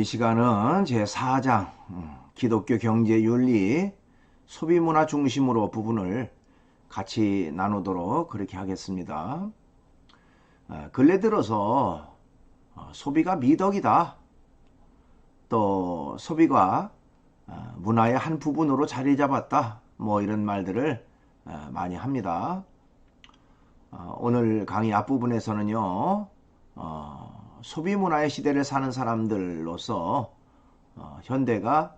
오늘 이 시간은 제4장 기독교 경제윤리 소비문화 중심으로 부분을 같이 나누도록 그렇게 하겠습니다. 근래 들어서 소비가 미덕이다. 또 소비가 문화의 한 부분으로 자리 잡았다. 뭐 이런 말들을 많이 합니다. 오늘 강의 앞부분에서는요. 소비 문화의 시대를 사는 사람들로서 현대가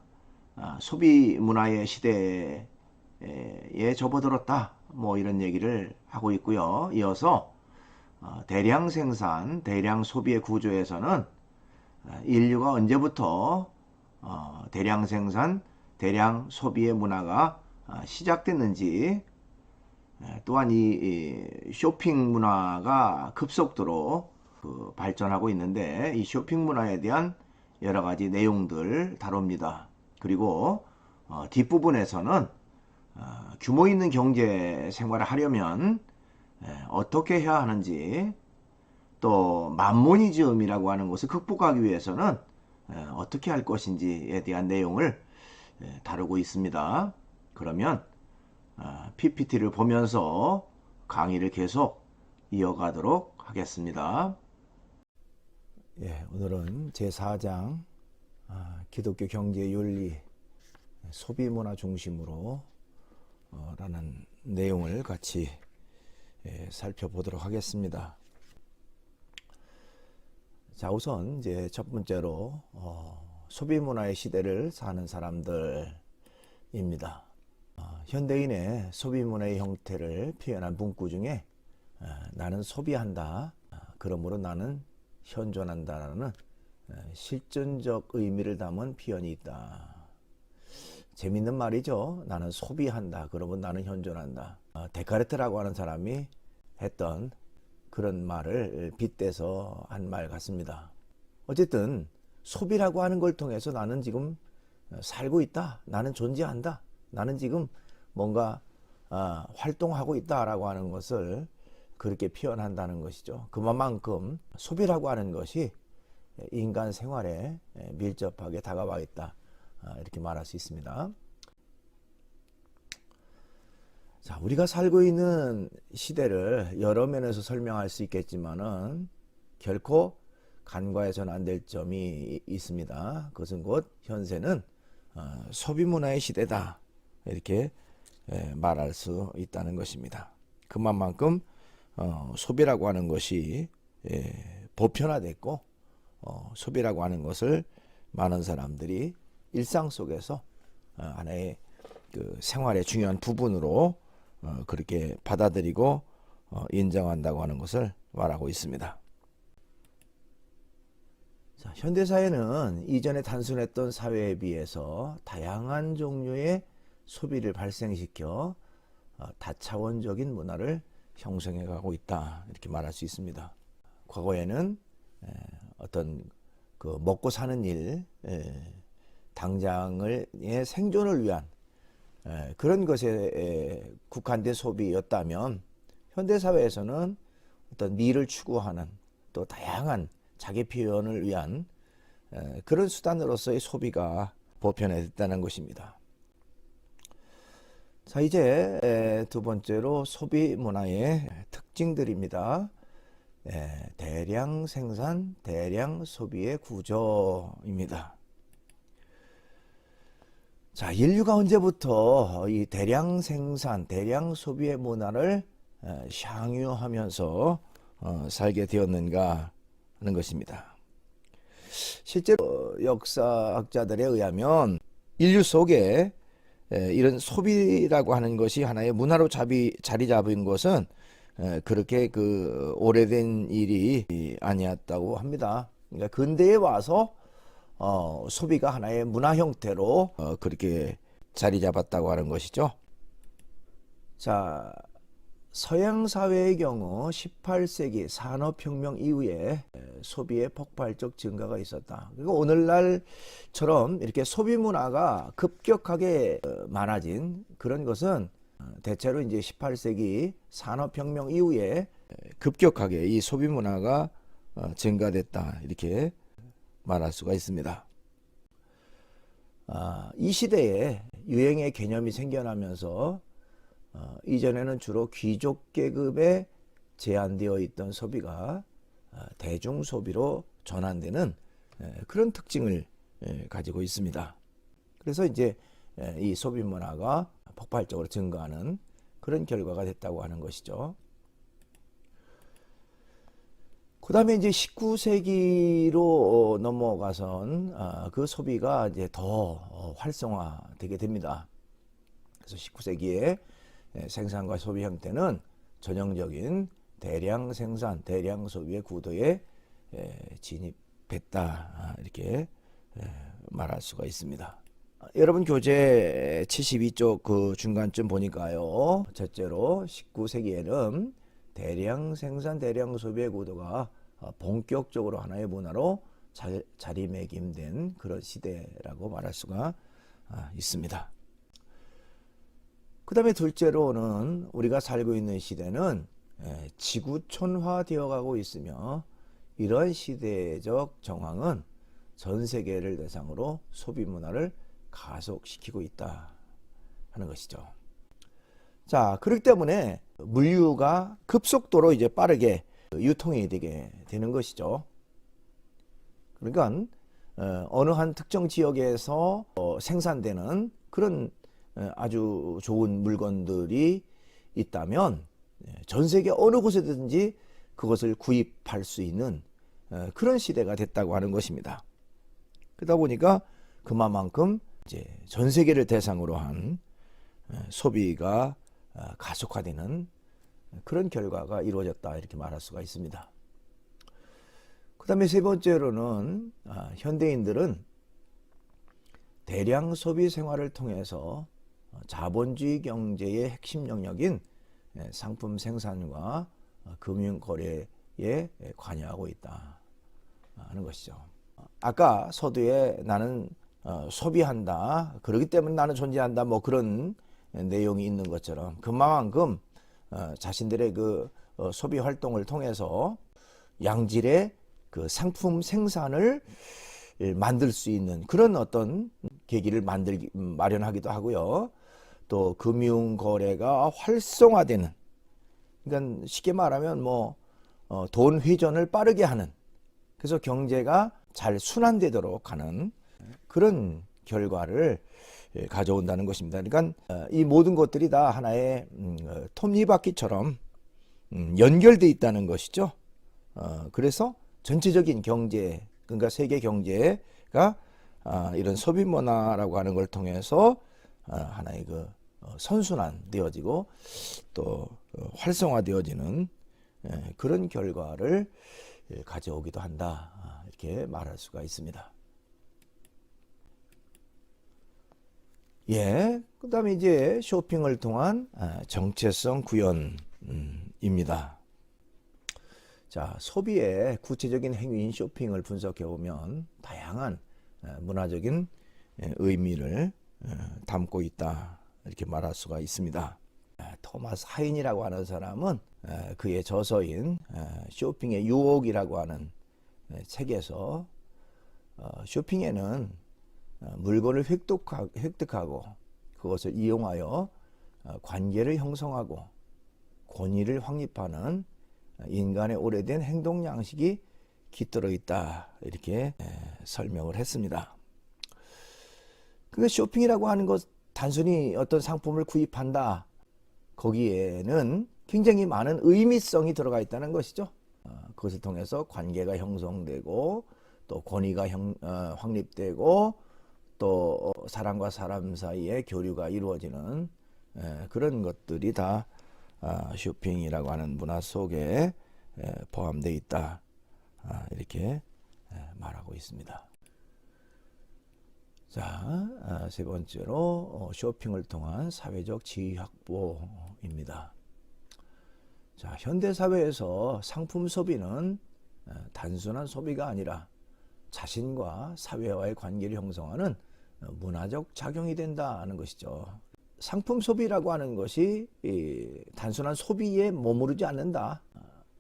소비 문화의 시대에 접어들었다. 뭐 이런 얘기를 하고 있고요. 이어서 대량 생산, 대량 소비의 구조에서는 인류가 언제부터 대량 생산, 대량 소비의 문화가 시작됐는지, 또한 이 쇼핑 문화가 급속도로 발전하고 있는데 이 쇼핑 문화에 대한 여러 가지 내용들 다룹니다. 그리고 뒷부분에서는 규모 있는 경제 생활을 하려면 어떻게 해야 하는지, 또 만모니즘이라고 하는 것을 극복하기 위해서는 어떻게 할 것인지에 대한 내용을 다루고 있습니다. 그러면 PPT를 보면서 강의를 계속 이어가도록 하겠습니다. 오늘은 제4장 기독교 경제윤리 소비문화 중심으로 라는 내용을 같이 살펴보도록 하겠습니다. 자, 우선 이제 첫 번째로 소비문화의 시대를 사는 사람들입니다. 현대인의 소비문화의 형태를 표현한 문구 중에 나는 소비한다, 그러므로 나는 현존한다라는 실존적 의미를 담은 표현이 있다. 재밌는 말이죠. 나는 소비한다, 그러면 나는 현존한다. 데카르트라고 하는 사람이 했던 그런 말을 빗대서 한 말 같습니다. 어쨌든 소비라고 하는 걸 통해서 나는 지금 살고 있다, 나는 존재한다, 나는 지금 뭔가 활동하고 있다라고 하는 것을 그렇게 표현한다는 것이죠. 그만큼 소비라고 하는 것이 인간 생활에 밀접하게 다가와 있다, 이렇게 말할 수 있습니다. 자, 우리가 살고 있는 시대를 여러 면에서 설명할 수 있겠지만은 결코 간과해서는 안 될 점이 있습니다. 그것은 곧 현세는 소비 문화의 시대다, 이렇게 말할 수 있다는 것입니다. 그만큼 소비라고 하는 것이 보편화됐고, 소비라고 하는 것을 많은 사람들이 일상 속에서 하나의 그 생활의 중요한 부분으로 그렇게 받아들이고 인정한다고 하는 것을 말하고 있습니다. 자, 현대사회는 이전에 단순했던 사회에 비해서 다양한 종류의 소비를 발생시켜 다차원적인 문화를 형성해 가고 있다, 이렇게 말할 수 있습니다. 과거에는 어떤 그 먹고 사는 일, 당장의 생존을 위한 그런 것에 국한된 소비였다면, 현대사회에서는 어떤 미를 추구하는, 또 다양한 자기 표현을 위한 그런 수단으로서의 소비가 보편화됐다는 것입니다. 자, 이제 두 번째로 소비 문화의 특징들입니다. 대량 생산, 대량 소비의 구조입니다. 자, 인류가 언제부터 이 대량 생산, 대량 소비의 문화를 향유하면서 살게 되었는가 하는 것입니다. 실제로 역사학자들에 의하면 인류 속에 이런 소비라고 하는 것이 하나의 문화로 자리 잡은 것은 그렇게 그 오래된 일이 아니었다고 합니다. 그러니까 근대에 와서 소비가 하나의 문화 형태로 그렇게 자리 잡았다고 하는 것이죠. 자, 서양 사회의 경우 18세기 산업혁명 이후에 소비의 폭발적 증가가 있었다. 그리고 오늘날처럼 이렇게 소비 문화가 급격하게 많아진 그런 것은 대체로 이제 18세기 산업혁명 이후에 급격하게 이 소비 문화가 증가됐다, 이렇게 말할 수가 있습니다. 이 시대에 유행의 개념이 생겨나면서 이전에는 주로 귀족 계급에 제한되어 있던 소비가 대중 소비로 전환되는 그런 특징을 가지고 있습니다. 그래서 이제 이 소비 문화가 폭발적으로 증가하는 그런 결과가 됐다고 하는 것이죠. 그 다음에 이제 19세기로 넘어가선 그 소비가 이제 더 활성화되게 됩니다. 그래서 19세기에 생산과 소비 형태는 전형적인 대량 생산, 대량 소비의 구도에 진입했다. 이렇게 말할 수가 있습니다. 여러분 교재 72쪽 그 중간쯤 보니까요. 첫째로 19세기에는 대량 생산, 대량 소비의 구도가 본격적으로 하나의 문화로 자리매김된 그런 시대라고 말할 수가 있습니다. 그 다음에 둘째로는 우리가 살고 있는 시대는 지구촌화되어 가고 있으며 이러한 시대적 정황은 전 세계를 대상으로 소비 문화를 가속시키고 있다 하는 것이죠. 자, 그렇기 때문에 물류가 급속도로 이제 빠르게 유통이 되게 되는 것이죠. 그러니까 어느 한 특정 지역에서 생산되는 그런 아주 좋은 물건들이 있다면 전 세계 어느 곳에든지 그것을 구입할 수 있는 그런 시대가 됐다고 하는 것입니다. 그러다 보니까 그만큼 이제 전 세계를 대상으로 한 소비가 가속화되는 그런 결과가 이루어졌다 이렇게 말할 수가 있습니다. 그 다음에 세 번째로는 현대인들은 대량 소비 생활을 통해서 자본주의 경제의 핵심 영역인 상품 생산과 금융 거래에 관여하고 있다 하는 것이죠. 아까 서두에 나는 소비한다, 그렇기 때문에 나는 존재한다, 뭐 그런 내용이 있는 것처럼 그만큼 자신들의 그 소비 활동을 통해서 양질의 그 상품 생산을 만들 수 있는 그런 어떤 계기를 마련하기도 하고요. 또 금융 거래가 활성화되는, 그러니까 쉽게 말하면 뭐 돈 회전을 빠르게 하는, 그래서 경제가 잘 순환되도록 하는 그런 결과를 가져온다는 것입니다. 그러니까 이 모든 것들이 다 하나의 톱니바퀴처럼 연결되어 있다는 것이죠. 그래서 전체적인 경제, 그러니까 세계 경제가 이런 소비 문화라고 하는 걸 통해서 하나의 그 선순환되어지고 또 활성화되어지는 그런 결과를 가져오기도 한다 이렇게 말할 수가 있습니다. 그 다음에 이제 쇼핑을 통한 정체성 구현입니다. 자, 소비의 구체적인 행위인 쇼핑을 분석해 보면 다양한 문화적인 의미를 담고 있다 이렇게 말할 수가 있습니다. 토마스 하인이라고 하는 사람은 그의 저서인 쇼핑의 유혹이라고 하는 책에서 쇼핑에는 물건을 획득하고 그것을 이용하여 관계를 형성하고 권위를 확립하는 인간의 오래된 행동 양식이 깃들어 있다 이렇게 설명을 했습니다. 그 쇼핑이라고 하는 것, 단순히 어떤 상품을 구입한다, 거기에는 굉장히 많은 의미성이 들어가 있다는 것이죠. 그것을 통해서 관계가 형성되고 또 권위가 확립되고 또 사람과 사람 사이의 교류가 이루어지는 그런 것들이 다 쇼핑이라고 하는 문화 속에 포함되어 있다 이렇게 말하고 있습니다. 자, 세 번째로 쇼핑을 통한 사회적 지위 확보입니다. 자, 현대 사회에서 상품 소비는 단순한 소비가 아니라 자신과 사회와의 관계를 형성하는 문화적 작용이 된다는 것이죠. 상품 소비라고 하는 것이 단순한 소비에 머무르지 않는다.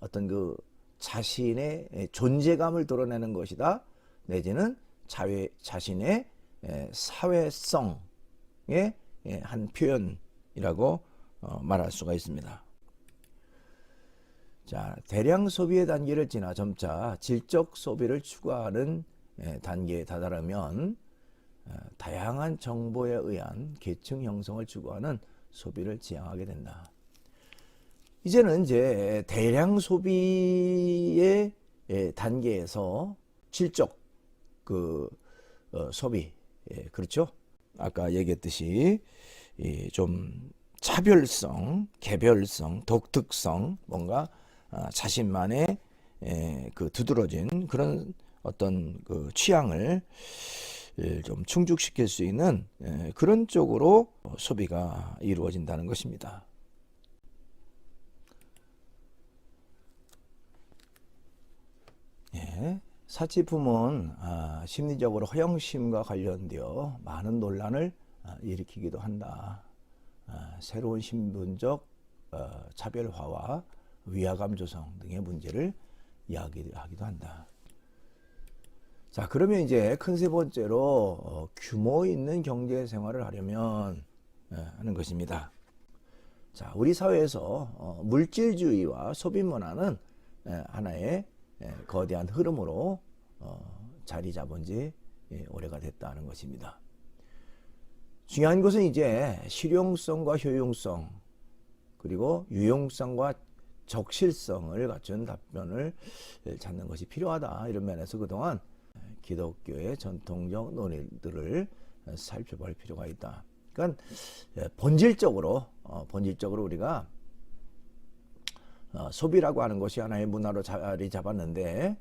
어떤 그 자신의 존재감을 드러내는 것이다. 내지는 자신의 사회성의 한 표현이라고 말할 수가 있습니다. 자, 대량 소비의 단계를 지나 점차 질적 소비를 추구하는 단계에 다다르면 다양한 정보에 의한 계층 형성을 추구하는 소비를 지향하게 된다. 이제는 이제 대량 소비의 단계에서 질적 소비, 그렇죠? 아까 얘기했듯이 좀 차별성, 개별성, 독특성, 뭔가 자신만의 그 두드러진 그런 어떤 그 취향을 좀 충족시킬 수 있는 그런 쪽으로 소비가 이루어진다는 것입니다. 사치품은 심리적으로 허영심과 관련되어 많은 논란을 일으키기도 한다. 새로운 신분적 차별화와 위화감 조성 등의 문제를 이야기하기도 한다. 자, 그러면 이제 큰 세 번째로 규모 있는 경제 생활을 하려면 하는 것입니다. 자, 우리 사회에서 물질주의와 소비 문화는 하나의 거대한 흐름으로 자리 잡은 지 오래가 됐다는 것입니다. 중요한 것은 이제 실용성과 효용성, 그리고 유용성과 적실성을 갖춘 답변을 찾는 것이 필요하다. 이런 면에서 그동안 기독교의 전통적 논의들을 살펴볼 필요가 있다. 그러니까 본질적으로 우리가 소비라고 하는 것이 하나의 문화로 자리 잡았는데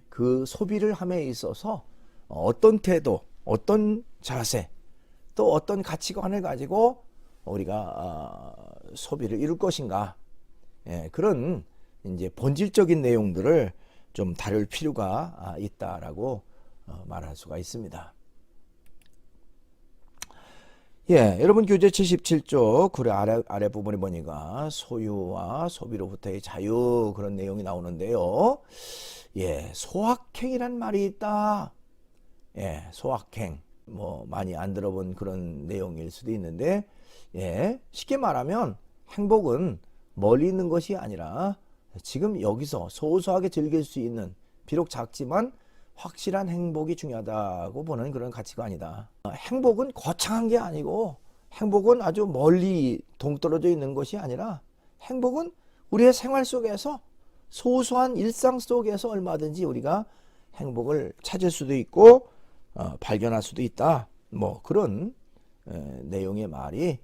그 소비를 함에 있어서 어떤 태도, 어떤 자세, 또 어떤 가치관을 가지고 우리가 소비를 이룰 것인가, 그런 이제 본질적인 내용들을 좀 다룰 필요가 있다라고 말할 수가 있습니다. 여러분 교재 77쪽 그 아래 부분에 보니까 소유와 소비로부터의 자유 그런 내용이 나오는데요. 소확행이란 말이 있다. 소확행. 뭐 많이 안 들어본 그런 내용일 수도 있는데, 쉽게 말하면 행복은 멀리 있는 것이 아니라 지금 여기서 소소하게 즐길 수 있는, 비록 작지만 확실한 행복이 중요하다고 보는 그런 가치관이다. 행복은 거창한 게 아니고, 행복은 아주 멀리 동떨어져 있는 것이 아니라, 행복은 우리의 생활 속에서, 소소한 일상 속에서 얼마든지 우리가 행복을 찾을 수도 있고 발견할 수도 있다. 뭐 그런 내용의 말이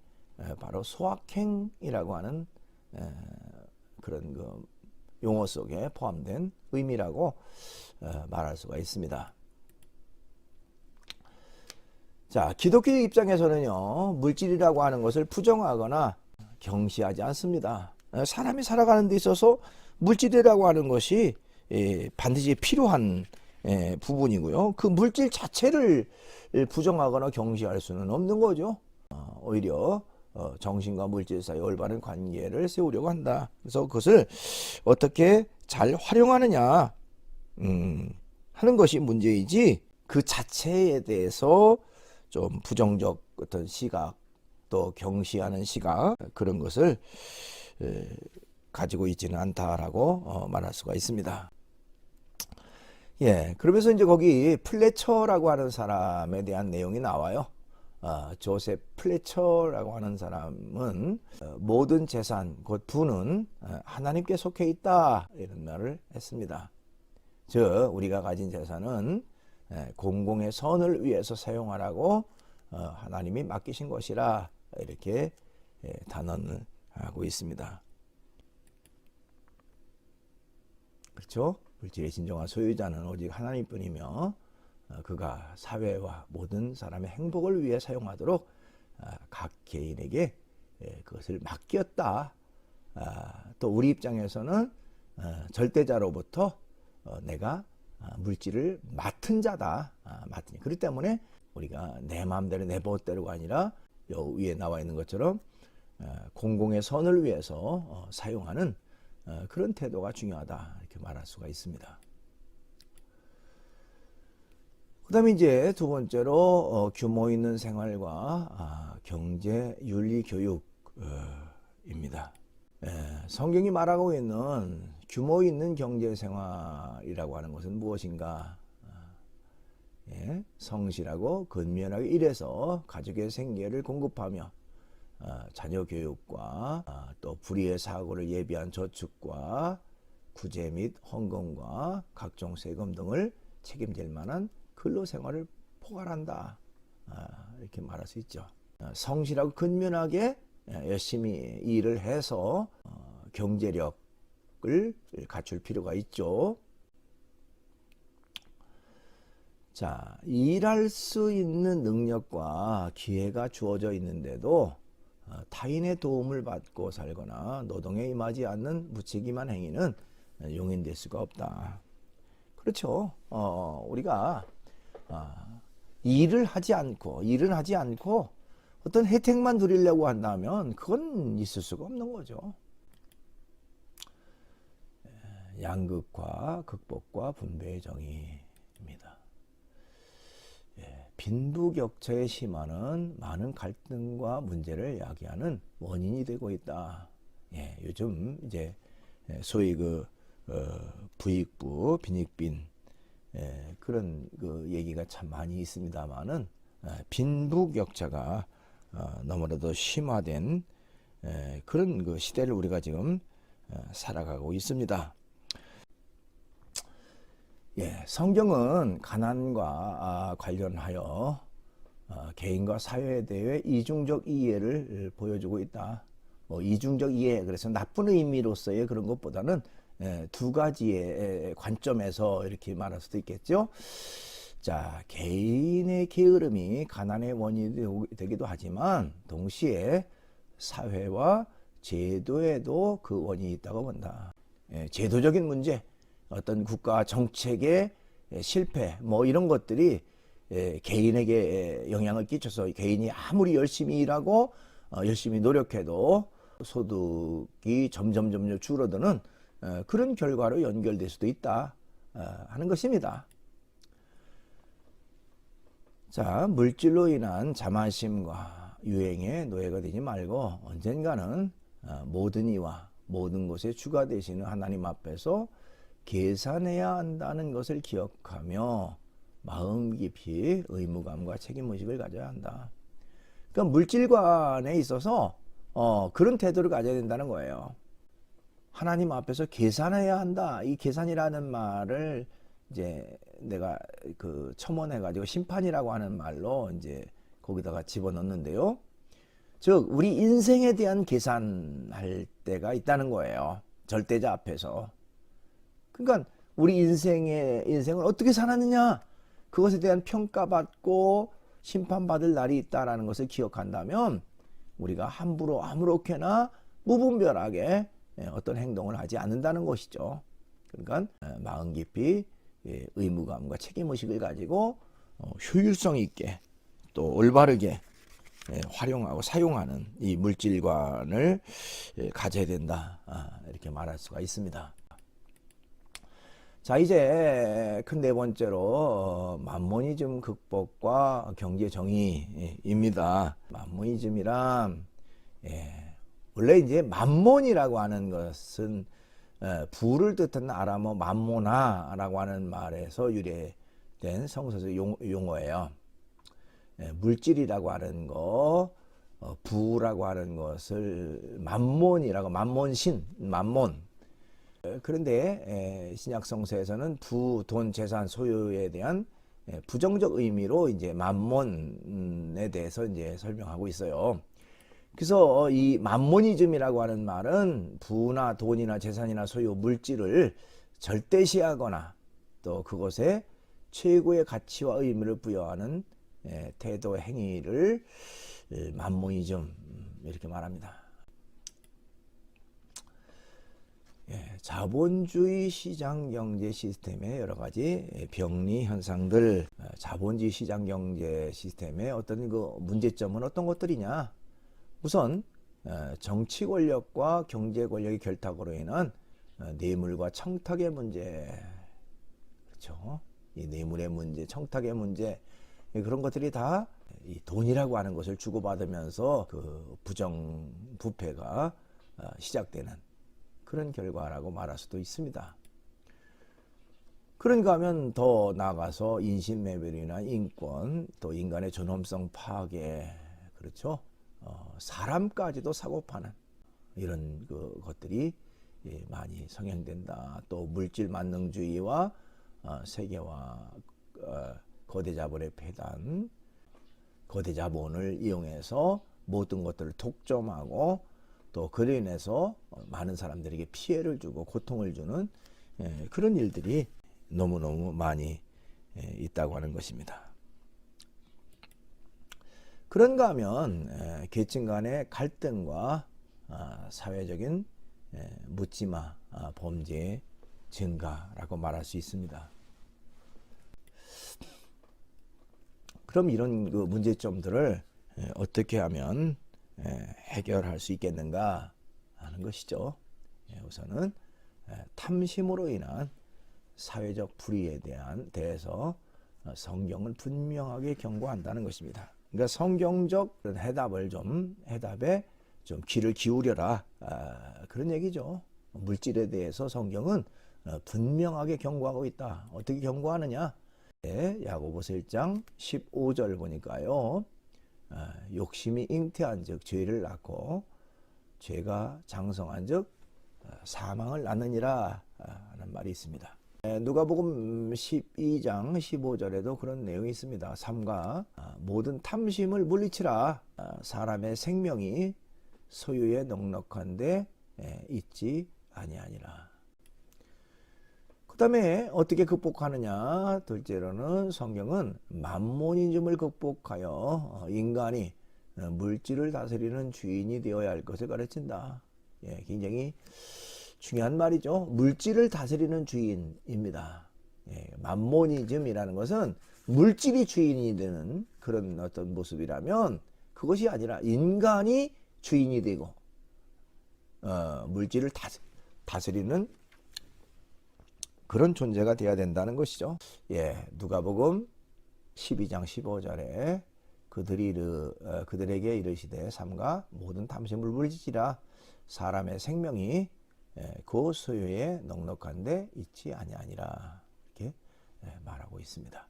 바로 소확행이라고 하는 그런 그 용어 속에 포함된 의미라고 말할 수가 있습니다. 자, 기독교의 입장에서는요, 물질이라고 하는 것을 부정하거나 경시하지 않습니다. 사람이 살아가는 데 있어서 물질이라고 하는 것이 반드시 필요한 부분이고요. 그 물질 자체를 부정하거나 경시할 수는 없는 거죠. 오히려 정신과 물질 사이 올바른 관계를 세우려고 한다. 그래서 그것을 어떻게 잘 활용하느냐 하는 것이 문제이지, 그 자체에 대해서 좀 부정적 어떤 시각, 또 경시하는 시각, 그런 것을 가지고 있지는 않다라고 말할 수가 있습니다. 그러면서 이제 거기 플래처라고 하는 사람에 대한 내용이 나와요. 조셉 플래처라고 하는 사람은 모든 재산, 곧 부는 하나님께 속해 있다, 이런 말을 했습니다. 즉 우리가 가진 재산은 공공의 선을 위해서 사용하라고 하나님이 맡기신 것이라, 이렇게 단언을 하고 있습니다. 그렇죠? 물질의 진정한 소유자는 오직 하나님뿐이며 그가 사회와 모든 사람의 행복을 위해 사용하도록 각 개인에게 그것을 맡겼다. 또 우리 입장에서는 절대자로부터 내가 물질을 맡은 자다. 그렇기 때문에 우리가 내 마음대로 내 멋대로가 아니라 여 위에 나와 있는 것처럼 공공의 선을 위해서 사용하는 그런 태도가 중요하다, 이렇게 말할 수가 있습니다. 그다음에 이제 두 번째로 규모 있는 생활과 경제 윤리 교육입니다. 성경이 말하고 있는 규모 있는 경제 생활이라고 하는 것은 무엇인가? 성실하고 근면하게 일해서 가족의 생계를 공급하며 자녀 교육과 또 불의의 사고를 예비한 저축과 구제 및 헌금과 각종 세금 등을 책임질 만한 근로 생활을 포괄한다. 이렇게 말할 수 있죠. 성실하고 근면하게 열심히 일을 해서 경제력을 갖출 필요가 있죠. 자, 일할 수 있는 능력과 기회가 주어져 있는데도 타인의 도움을 받고 살거나 노동에 임하지 않는 무책임한 행위는 용인될 수가 없다. 그렇죠. 우리가 일을 하지 않고 어떤 혜택만 누리려고 한다면 그건 있을 수가 없는 거죠. 양극화 극복과 분배의 정의입니다. 빈부격차의 심화는 많은 갈등과 문제를 야기하는 원인이 되고 있다. 요즘 이제 소위 부익부, 빈익빈 그런 얘기가 참 많이 있습니다만은 빈부격차가 너무나도 심화된 그런 시대를 우리가 지금 살아가고 있습니다. 성경은 가난과 관련하여 개인과 사회에 대해 이중적 이해를 보여주고 있다. 이중적 이해, 그래서 나쁜 의미로서의 그런 것보다는 두 가지의 관점에서 이렇게 말할 수도 있겠죠. 자, 개인의 게으름이 가난의 원인이 되기도 하지만 동시에 사회와 제도에도 그 원인이 있다고 본다. 제도적인 문제, 어떤 국가 정책의 실패, 이런 것들이 개인에게 영향을 끼쳐서 개인이 아무리 열심히 일하고 열심히 노력해도 소득이 점점 줄어드는 그런 결과로 연결될 수도 있다 하는 것입니다. 자, 물질로 인한 자만심과 유행에 노예가 되지 말고 언젠가는 모든 이와 모든 것의 주가 되시는 하나님 앞에서 계산해야 한다는 것을 기억하며 마음 깊이 의무감과 책임의식을 가져야 한다. 그러니까 물질관에 있어서 그런 태도를 가져야 된다는 거예요. 하나님 앞에서 계산해야 한다. 이 계산이라는 말을 이제 내가 첨언해가지고 심판이라고 하는 말로 이제 거기다가 집어넣는데요. 즉 우리 인생에 대한 계산할 때가 있다는 거예요. 절대자 앞에서. 그러니까 우리 인생을 어떻게 살았느냐, 그것에 대한 평가받고 심판받을 날이 있다라는 것을 기억한다면 우리가 함부로 아무렇게나 무분별하게 어떤 행동을 하지 않는다는 것이죠. 그러니까 마음 깊이 의무감과 책임의식을 가지고 효율성 있게 또 올바르게 활용하고 사용하는 이 물질관을 가져야 된다, 이렇게 말할 수가 있습니다. 자, 이제 큰 네 번째로 만모니즘 극복과 경제 정의입니다. 만모니즘이란 원래 이제 만몬이라고 하는 것은 부를 뜻하는 아람어 만모나라고 하는 말에서 유래된 성서적 용어예요. 물질이라고 하는 거, 부라고 하는 것을 만몬이라고, 만몬신, 만몬. 그런데 신약 성서에서는 부, 돈, 재산, 소유에 대한 부정적 의미로 이제 만몬에 대해서 이제 설명하고 있어요. 그래서 이 만모니즘이라고 하는 말은 부나 돈이나 재산이나 소유, 물질을 절대시하거나 또 그것에 최고의 가치와 의미를 부여하는 태도, 행위를 만모니즘 이렇게 말합니다. 자본주의 시장 경제 시스템의 여러 가지 병리 현상들, 자본주의 시장 경제 시스템의 어떤 그 문제점은 어떤 것들이냐? 우선 정치 권력과 경제 권력의 결탁으로 인한 뇌물과 청탁의 문제, 그렇죠? 이 뇌물의 문제, 청탁의 문제, 그런 것들이 다 이 돈이라고 하는 것을 주고받으면서 그 부정부패가 시작되는 그런 결과라고 말할 수도 있습니다. 그런가 하면 더 나아가서 인신매매이나 인권, 또 인간의 존엄성 파괴, 그렇죠? 사람까지도 사고파는 이런 것들이 많이 성행된다. 또 물질 만능주의와 세계화, 거대 자본의 폐단, 거대 자본을 이용해서 모든 것들을 독점하고 또 그로 인해서 많은 사람들에게 피해를 주고 고통을 주는 그런 일들이 너무너무 많이 있다고 하는 것입니다. 그런가 하면 계층 간의 갈등과 사회적인 묻지마 범죄의 증가라고 말할 수 있습니다. 그럼 이런 그 문제점들을 어떻게 하면 해결할 수 있겠는가 하는 것이죠. 우선은 탐심으로 인한 사회적 불의에 대해서 성경은 분명하게 경고한다는 것입니다. 그러니까 성경적 해답에 좀 귀를 기울여라, 그런 얘기죠. 물질에 대해서 성경은 분명하게 경고하고 있다. 어떻게 경고하느냐? 야고보서 1장 15절 보니까요. 욕심이 잉태한 즉 죄를 낳고 죄가 장성한 즉 사망을 낳느니라 하는 말이 있습니다. 누가복음 12장 15절에도 그런 내용이 있습니다. 삼가 모든 탐심을 물리치라. 사람의 생명이 소유에 넉넉한데 있지 아니하니라. 그 다음에 어떻게 극복하느냐? 둘째로는 성경은 만모니즘을 극복하여 인간이 물질을 다스리는 주인이 되어야 할 것을 가르친다. 굉장히 중요한 말이죠. 물질을 다스리는 주인입니다. 만모니즘이라는 것은 물질이 주인이 되는 그런 어떤 모습이라면 그것이 아니라 인간이 주인이 되고 물질을 다스리는 그런 존재가 되어야 된다는 것이죠. 누가복음 12장 15절에 그들에게 이르시되 삼가 모든 탐심을 물리치라. 사람의 생명이 그 소유에 넉넉한데 있지 아니하니라. 이렇게 말하고 있습니다.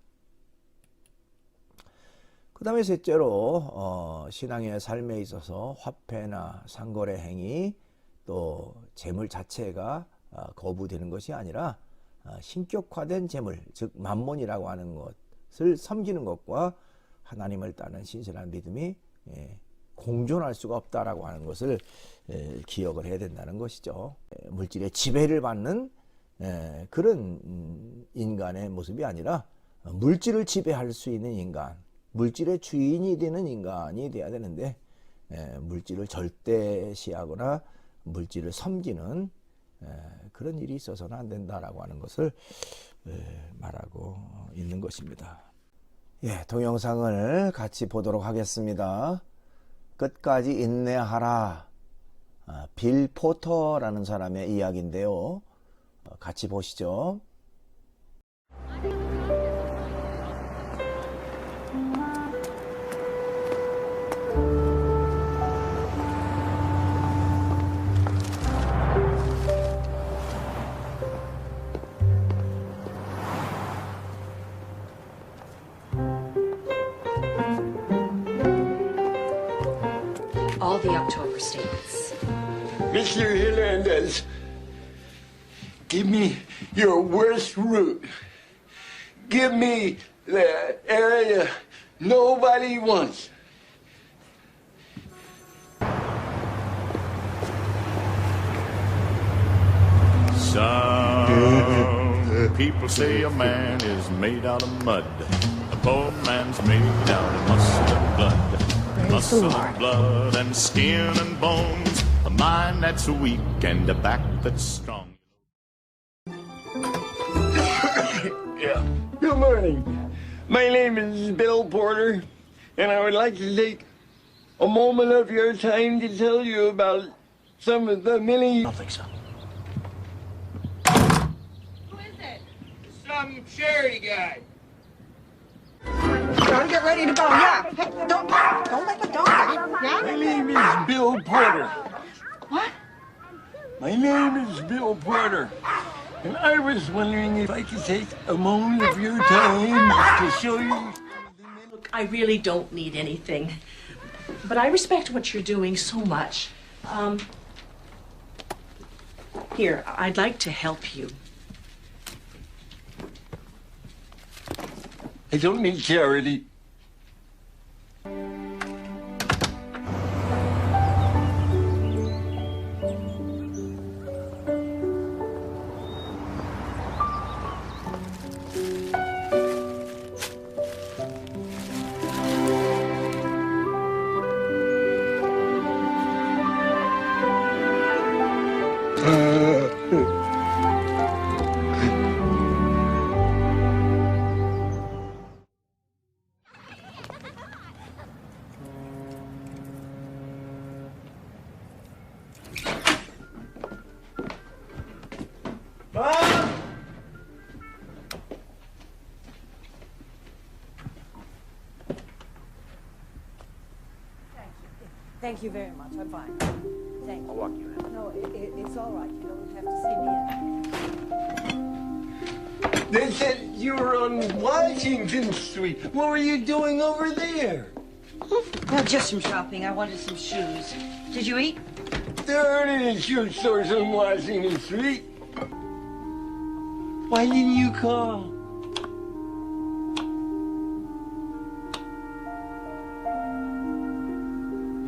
그 다음에 셋째로 신앙의 삶에 있어서 화폐나 상거래 행위 또 재물 자체가 거부되는 것이 아니라 신격화된 재물, 즉 만몬이라고 하는 것을 섬기는 것과 하나님을 따르는 신실한 믿음이 공존할 수가 없다라고 하는 것을 기억을 해야 된다는 것이죠. 물질의 지배를 받는 그런 인간의 모습이 아니라 물질을 지배할 수 있는 인간, 물질의 주인이 되는 인간이 돼야 되는데 물질을 절대시하거나 물질을 섬기는 그런 일이 있어서는 안 된다라고 하는 것을 말하고 있는 것입니다. 동영상을 같이 보도록 하겠습니다. 끝까지 인내하라. 빌 포터라는 사람의 이야기인데요. 같이 보시죠. All the October states. Mr. Hernandez, give me your worst route. Give me the area nobody wants. Some people say a man is made out of mud. A poor man's made out of muscle and blood. Muscle and blood and skin and bones. A mind that's weak and a back that's strong. Yeah. Good morning. My name is Bill Porter, and I would like to take a moment of your time to tell you about some of the many... I don't think so. Who is it? Stop! charity guy. Gotta get ready to go. Yeah. Hey, don't let the dog out. Yeah. My name is Bill Porter. What? My name is Bill Porter. And I was wondering if I could take a moment of your time to show you. Look, I really don't need anything, but I respect what you're doing so much. Here, I'd like to help you. I don't need charity. Thank you very much. I'm fine. Thank you. I'll walk you in. No, it's all right. You don't have to see me in. They said you were on Washington Street. What were you doing over there? Well, just some shopping. I wanted some shoes. Did you eat? There aren't any shoe stores on Washington Street. Why didn't you call?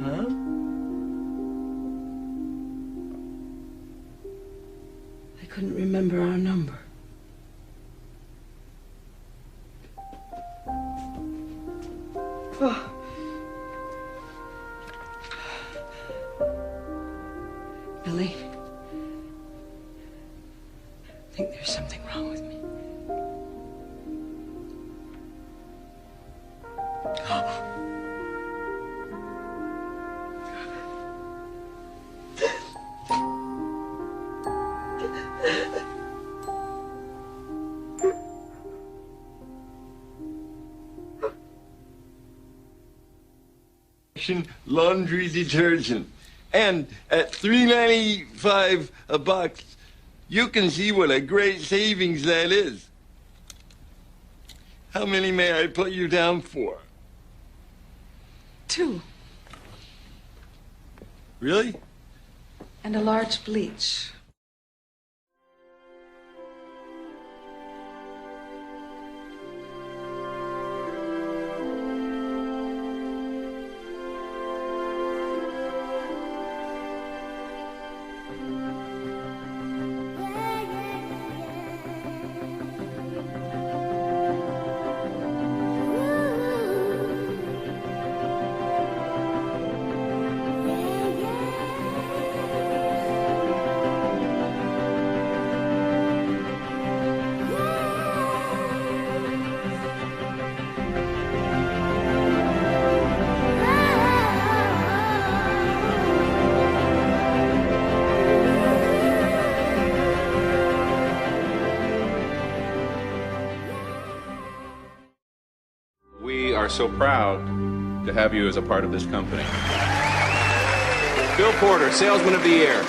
Huh? I couldn't remember our number. Oh. Billy, I think there's something wrong with me. Laundry detergent. And at $3.95 a box, you can see what a great savings that is. How many may I put you down for? 2. Really? And a large bleach. We are so proud to have you as a part of this company. Bill Porter, Salesman of the Year.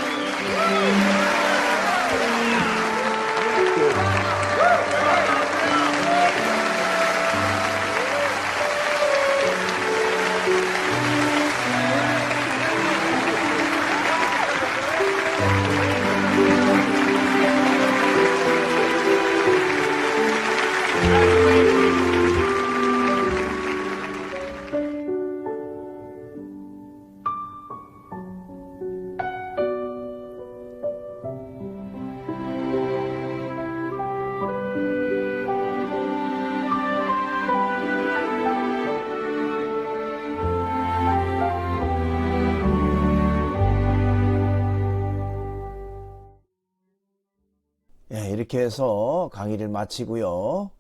예, 이렇게 해서 강의를 마치고요.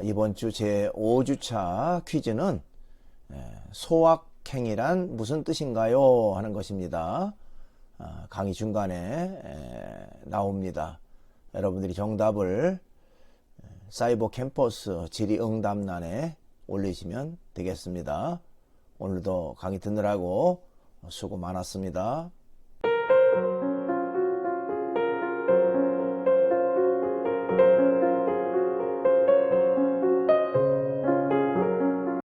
이번 주 제 5주차 퀴즈는 소확행이란 무슨 뜻인가요? 하는 것입니다. 강의 중간에 나옵니다. 여러분들이 정답을 사이버 캠퍼스 질의응답란에 올리시면 되겠습니다. 오늘도 강의 듣느라고 수고 많았습니다.